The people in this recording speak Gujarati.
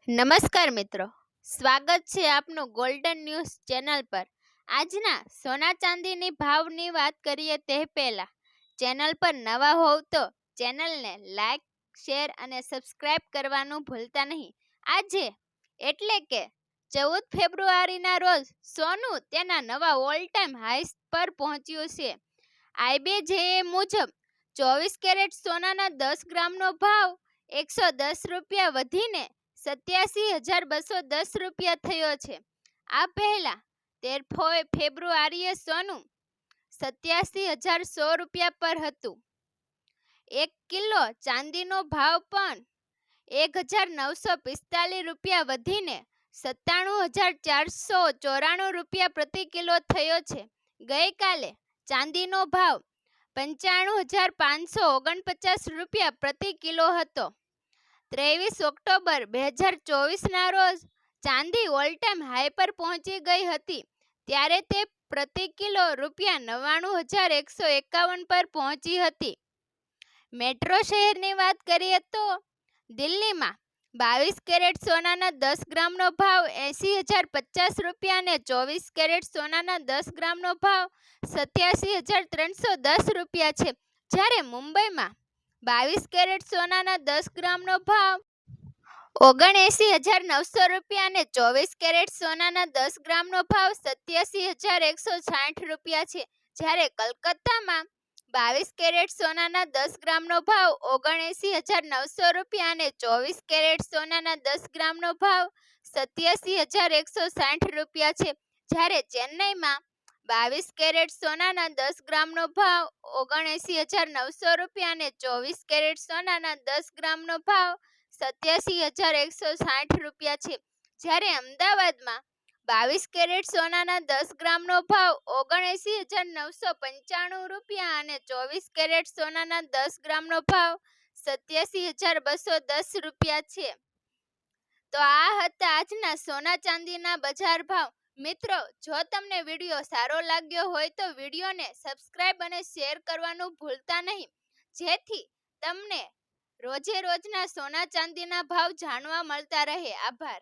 નમસ્કાર મિત્રો, સ્વાગત છે આપનું ગોલ્ડન ન્યૂઝ ચેનલ પર। આજના સોના ચાંદીની ભાવની વાત કરીએ તે પહેલા ચેનલ પર નવા હોવ તો ચેનલને લાઈક, શેર અને સબસ્ક્રાઇબ કરવાનું ભૂલતા નહીં। આજે એટલે કે 14 ફેબ્રુઆરીના રોજ સોનું તેના નવા ઓલ ટાઈમ હાઈસ પર પહોંચ્યું છે। IBJE મુજબ 24 કેરેટ સોનાના 10 ગ્રામનો ભાવ 110 રૂપિયા વધીને 87,210 રૂપિયા થયો છે। આ પહેલા 13 ફેબ્રુઆરીએ સોનું 87,100 રૂપિયા પર હતું। 1 કિલો ચાંદીનો ભાવ પણ 1,945 રૂપિયા વધીને 97,494 રૂપિયા પ્રતિ કિલો થયો છે। ગઈકાલે ચાંદીનો ભાવ 95,549 રૂપિયા પ્રતિ કિલો હતો। 23 ઓક્ટોબર 2024ના રોજ ચાંદી ઓલ ટાઈમ હાઈ પર પહોંચી ગઈ હતી, ત્યારે તે પ્રતિ કિલો રૂપિયા 99,151 પર પહોંચી હતી। મેટ્રો શહેરની વાત કરીએ તો દિલ્હીમાં 22 કેરેટ સોનાના 10 ગ્રામનો ભાવ 80,050 રૂપિયા અને 24 કેરેટ સોનાના 10 ગ્રામનો ભાવ 87,310 રૂપિયા છે, જ્યારે મુંબઈમાં 22 કેરેટ સોનાના 10 ગ્રામનો ભાવ 79,900 રૂપિયા અને 24 કેરેટ સોનાના 10 ગ્રામનો ભાવ 87,160 રૂપિયા છે, જ્યારે કલકત્તામાં 22 કેરેટ સોનાના 10 ગ્રામનો ભાવ 79,900 રૂપિયા અને 24 કેરેટ સોનાના 10 ગ્રામનો ભાવ 87,160 રૂપિયા છે, જ્યારે ચેન્નઈમાં 22 કેરેટ સોનાના 10 ગ્રામનો ભાવ 79,900 રૂપિયા અને 24 કેરેટ સોનાના 10 ગ્રામનો ભાવ 87,160 રૂપિયા છે, જ્યારે અમદાવાદમાં 22 કેરેટ સોનાના 10 ગ્રામનો ભાવ 79,995 રૂપિયા અને 24 કેરેટ સોનાના 10 ગ્રામનો ભાવ 87,210 રૂપિયા છે। તો આ હતા આજના સોના ચાંદીના બજાર ભાવ। મિત્રો, જો તમને વિડીયો સારો લાગ્યો હોય તો વિડીયોને સબસ્ક્રાઇબ અને શેર કરવાનું ભૂલતા નહીં, જેથી તમને રોજે રોજના સોના ચાંદીના ભાવ જાણવા મળતા રહે। આભાર।